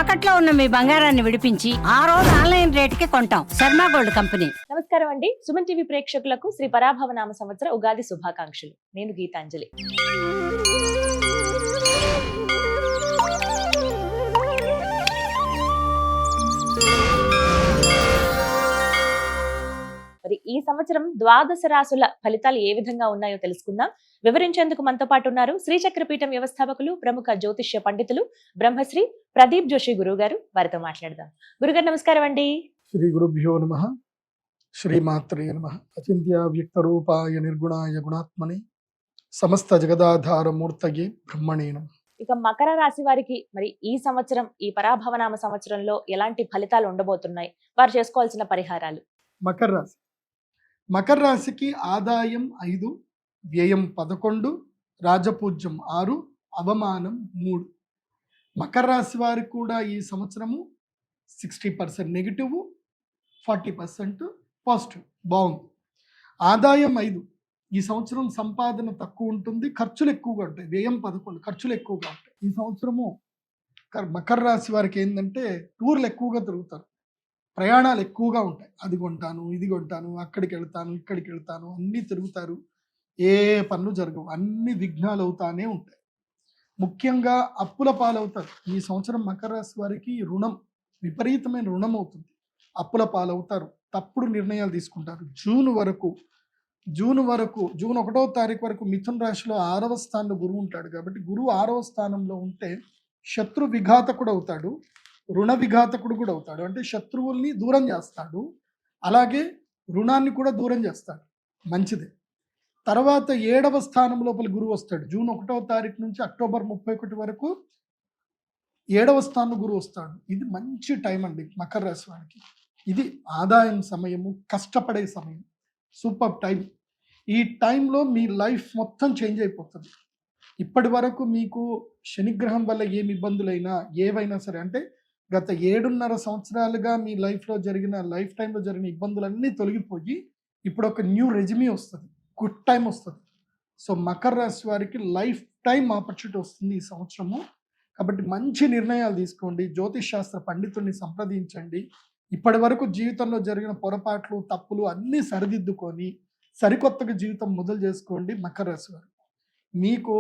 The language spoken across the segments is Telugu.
తాకట్లో ఉన్న మీ బంగారాన్ని విడిపించి ఆ రోజు ఆన్లైన్ రేటుకి కొంటాం. Sharma gold company. నమస్కారం అండి. సుమన్ టీవీ ప్రేక్షకులకు శ్రీ పరాభవ నామ సంవత్సర ఉగాది శుభాకాంక్షలు. నేను గీతాంజలి. మరి ఈ సంవత్సరం ద్వాదశ రాసుల ఫలితాలు ఏ విధంగా ఉన్నాయో తెలుసుకుందాం. వివరించేందుకు మనతో పాటు ఉన్నారు శ్రీచక్రపీఠం వ్యవస్థాపకులు, ప్రముఖ జ్యోతిష్య పండితులు బ్రహ్మశ్రీ ప్రదీప్ జోషి గురువు గారు. వారితో మాట్లాడదాం. గురుగారు నమస్కారం అండి. శ్రీ గురుభ్యో నమః. శ్రీమాత్రే నమః. అచింత్య వ్యక్త రూపాయ నిర్గుణాయ గుణాత్మని సమస్త జగదాధార మూర్తయే బ్రహ్మణే నమః. ఇక మకర రాశి వారికి మరి ఈ సంవత్సరం, ఈ పరాభవనామ సంవత్సరంలో ఎలాంటి ఫలితాలు ఉండబోతున్నాయి, వారు చేసుకోవాల్సిన పరిహారాలు? మకర రాశి. మకర రాశికి ఆదాయం 5, వ్యయం 11, రాజపూజ్యం 6, అవమానం 3. మకర రాశి వారికి కూడా ఈ సంవత్సరము 60% నెగిటివ్, 40% పాజిటివ్. బాగుంది. ఆదాయం 5, ఈ సంవత్సరం సంపాదన తక్కువ ఉంటుంది, ఖర్చులు ఎక్కువగా ఉంటాయి. వ్యయం 11, ఖర్చులు ఎక్కువగా ఉంటాయి. ఈ సంవత్సరము మకర రాశి వారికి ఏంటంటే టూర్లు ఎక్కువగా తిరుగుతారు, ప్రయాణాలు ఎక్కువగా ఉంటాయి. అది కొంటాను, ఇది కొంటాను, అక్కడికి వెళ్తాను, ఇక్కడికి వెళ్తాను, అన్నీ తిరుగుతారు. ఏ పనులు జరగవు, అన్ని విఘ్నాలు అవుతానే ఉంటాయి. ముఖ్యంగా అప్పుల పాలవుతారు. ఈ సంవత్సరం మకర రాశి వారికి రుణం, విపరీతమైన రుణం అవుతుంది. అప్పుల పాలవుతారు, తప్పుడు నిర్ణయాలు తీసుకుంటారు. జూన్ 1వ తారీఖు వరకు మిథున రాశిలో 6వ స్థానంలో గురువు ఉంటాడు. కాబట్టి గురువు 6వ స్థానంలో ఉంటే శత్రు విఘాతకుడు అవుతాడు, రుణ విఘాతకుడు కూడా అవుతాడు. అంటే శత్రువుల్ని దూరం చేస్తాడు, అలాగే రుణాన్ని కూడా దూరం చేస్తాడు. మంచిదే. తర్వాత 7వ స్థానం లోపల గురువు వస్తాడు. జూన్ 1వ తారీఖు నుంచి అక్టోబర్ 31 వరకు 7వ స్థానం గురువు వస్తాడు. ఇది మంచి టైం అండి మకర రాశి వారికి. ఇది ఆదాయం సమయము, కష్టపడే సమయం, సూపర్ టైం. ఈ టైంలో మీ లైఫ్ మొత్తం చేంజ్ అయిపోతుంది. ఇప్పటి వరకు మీకు శనిగ్రహం వల్ల ఏమి ఇబ్బందులైనా, ఏవైనా సరే, అంటే గత 7.5 సంవత్సరాలుగా మీ లైఫ్ టైంలో జరిగిన ఇబ్బందులన్నీ తొలగిపోయి ఇప్పుడు ఒక న్యూ రెజ్యూమే వస్తుంది, గుడ్ టైం వస్తుంది. సో మకర రాశి వారికి లైఫ్ టైం ఆపర్చునిటీ వస్తుంది ఈ సంవత్సరము. కాబట్టి మంచి నిర్ణయాలు తీసుకోండి, జ్యోతిష్ శాస్త్ర పండితుల్ని సంప్రదించండి. ఇప్పటి వరకు జీవితంలో జరిగిన పొరపాట్లు, తప్పులు అన్నీ సరిదిద్దుకొని సరికొత్తగా జీవితం మొదలు చేసుకోండి. మకర రాశి వారు మీకు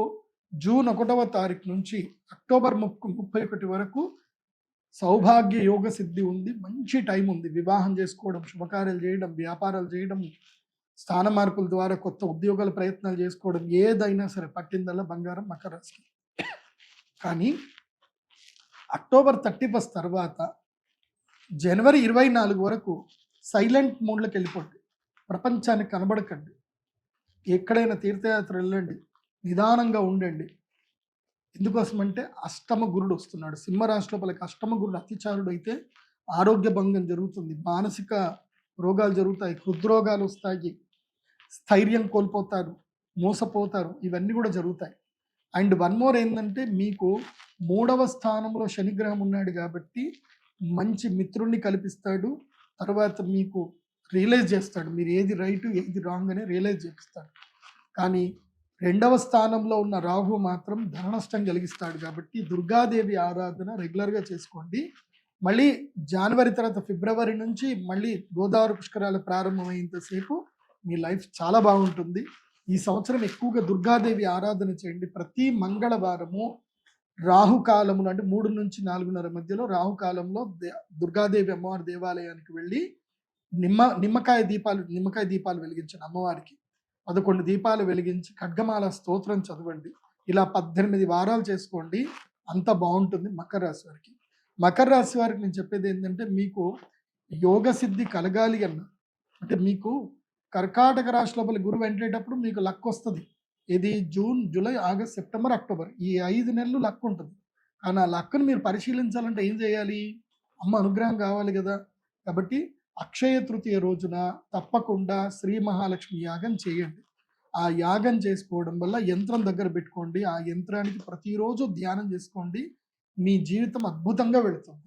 జూన్ 1వ తారీఖు నుంచి అక్టోబర్ 31 వరకు సౌభాగ్య యోగ సిద్ధి ఉంది, మంచి టైం ఉంది. వివాహం చేసుకోవడం, శుభకార్యాలు చేయడం, వ్యాపారాలు చేయడం, స్థాన మార్పుల ద్వారా కొత్త ఉద్యోగాల ప్రయత్నాలు చేసుకోవడం, ఏదైనా సరే పట్టిందల్లా బంగారం మకర రాశికి. కానీ అక్టోబర్ 31 తర్వాత జనవరి 24 వరకు సైలెంట్ మోడ్లోకి వెళ్ళిపోండి. ప్రపంచానికి కనబడకండి. ఎక్కడైనా తీర్థయాత్ర వెళ్ళండి, నిదానంగా ఉండండి. ఎందుకోసమంటే అష్టమ గురుడు వస్తున్నాడు. సింహరాశి లోపలికి అష్టమ గురుడు అతిచారుడు అయితే ఆరోగ్య భంగం జరుగుతుంది, మానసిక రోగాలు జరుగుతాయి, హృద్రోగాలు వస్తాయి, స్థైర్యం కోల్పోతారు, మోసపోతారు, ఇవన్నీ కూడా జరుగుతాయి. అండ్ వన్ మోర్ ఏంటంటే మీకు 3వ స్థానంలో శనిగ్రహం ఉన్నాడు కాబట్టి మంచి మిత్రుల్ని కల్పిస్తాడు. తర్వాత మీకు రియలైజ్ చేస్తాడు, మీరు ఏది రైట్ ఏది రాంగ్ అని రియలైజ్ చేపిస్తాడు. కానీ 2వ స్థానంలో ఉన్న రాహు మాత్రం ధన నష్టం కలిగిస్తాడు. కాబట్టి దుర్గాదేవి ఆరాధన రెగ్యులర్గా చేసుకోండి. మళ్ళీ జనవరి తర్వాత ఫిబ్రవరి నుంచి మళ్ళీ గోదావరి పుష్కరాలు ప్రారంభమైనంతసేపు మీ లైఫ్ చాలా బాగుంటుంది. ఈ సంవత్సరం ఎక్కువగా దుర్గాదేవి ఆరాధన చేయండి. ప్రతి మంగళవారము రాహుకాలములు, అంటే 3 నుంచి 4:30 మధ్యలో రాహుకాలంలో దుర్గాదేవి అమ్మవారి దేవాలయానికి వెళ్ళి నిమ్మకాయ దీపాలు వెలిగించండి. అమ్మవారికి 11 దీపాలు వెలిగించి ఖడ్గమాల స్తోత్రం చదవండి. ఇలా 18 వారాలు చేసుకోండి, అంత బాగుంటుంది మకర రాశి వారికి. మకర రాశి వారికి నేను చెప్పేది ఏంటంటే మీకు యోగ సిద్ధి కలగాలి అన్న, అంటే మీకు కర్కాటక రాశి లోపల గురువు ఎంటేటప్పుడు మీకు లక్ వస్తుంది. ఇది June, July, August, September, October, ఈ 5 నెలలు లక్ ఉంటుంది. కానీ ఆ లక్ను మీరు పరిశీలించాలంటే ఏం చేయాలి? అమ్మ అనుగ్రహం కావాలి కదా. కాబట్టి అక్షయ తృతీయ రోజున తప్పకుండా శ్రీ మహాలక్ష్మి యాగం చేయండి. ఆ యాగం చేసుకోవడం వల్ల యంత్రం దగ్గర పెట్టుకోండి, ఆ యంత్రానికి ప్రతిరోజు ధ్యానం చేసుకోండి, మీ జీవితం అద్భుతంగా వెళుతుంది.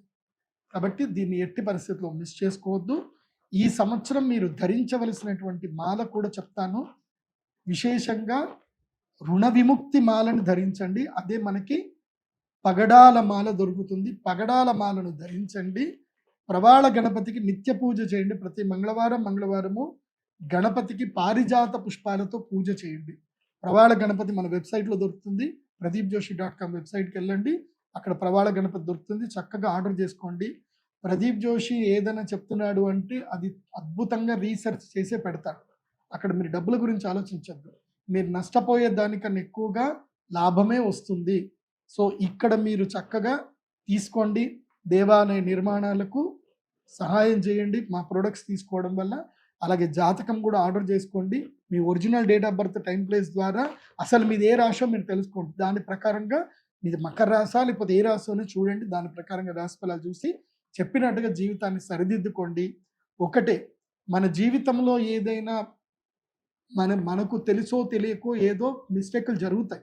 కాబట్టి దీన్ని ఎట్టి పరిస్థితుల్లో మిస్ చేసుకోవద్దు. ఈ సంవత్సరం మీరు ధరించవలసినటువంటి మాల కూడా చెప్తాను. విశేషంగా రుణ విముక్తి మాలను ధరించండి. అదే మనకి పగడాల మాల దొరుకుతుంది. పగడాల మాలను ధరించండి. ప్రవాళ గణపతికి నిత్య పూజ చేయండి. ప్రతి మంగళవారము గణపతికి పారిజాత పుష్పాలతో పూజ చేయండి. ప్రవాళ గణపతి మన వెబ్సైట్లో దొరుకుతుంది. pradeepjoshi.com వెబ్సైట్కి వెళ్ళండి. అక్కడ ప్రవాళ గణపతి దొరుకుతుంది. చక్కగా ఆర్డర్ చేసుకోండి. ప్రదీప్ జోషి ఏదైనా చెప్తున్నాడు అంటే అది అద్భుతంగా రీసెర్చ్ చేసే పెడతాడు. అక్కడ మీరు డబ్బుల గురించి ఆలోచించద్దు. మీరు నష్టపోయే దానికన్నా ఎక్కువగా లాభమే వస్తుంది. సో ఇక్కడ మీరు చక్కగా తీసుకోండి. దేవాలయ నిర్మాణాలకు సహాయం చేయండి మా ప్రొడక్ట్స్ తీసుకోవడం వల్ల. అలాగే జాతకం కూడా ఆర్డర్ చేసుకోండి. మీ original date of birth, time, place ద్వారా అసలు మీది ఏ రాశో మీరు తెలుసుకోండి. దాని ప్రకారంగా మీది మకర రాశా లేకపోతే ఏ రాశోని చూడండి. దాని ప్రకారంగా రాశి ఫలాలు చూసి చెప్పినట్టుగా జీవితాన్ని సరిదిద్దుకోండి. ఒకటే, మన జీవితంలో ఏదైనా మనకు తెలుసో తెలియకో ఏదో మిస్టేక్లు జరుగుతాయి.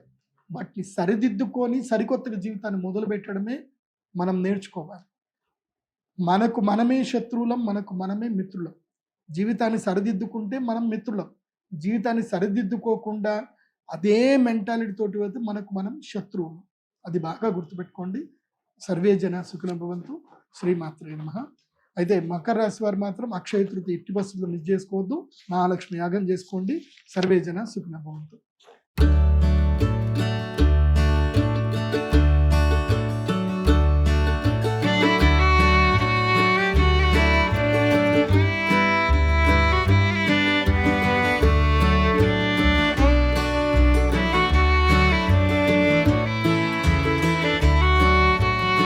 వాటిని సరిదిద్దుకొని సరికొత్తగా జీవితాన్ని మొదలు పెట్టడమే మనం నేర్చుకోవాలి. మనకు మనమే శత్రువులం, మనకు మనమే మిత్రులం. జీవితాన్ని సరిదిద్దుకుంటే మనం మిత్రులం. జీవితాన్ని సరిదిద్దుకోకుండా అదే మెంటాలిటీ తోటి వెళ్తే మనకు మనం శత్రువులు. అది బాగా గుర్తుపెట్టుకోండి. సర్వే జన సుఖినో భవంతు. శ్రీమాత్రే నమః. అయితే మకర రాశి వారు మాత్రం అక్షయ తృతీయ ఎట్టి పరిస్థితుల్లో మిస్ చేసుకోవద్దు. మహాలక్ష్మి యాగం చేసుకోండి. సర్వే జన సుఖినో భవంతు.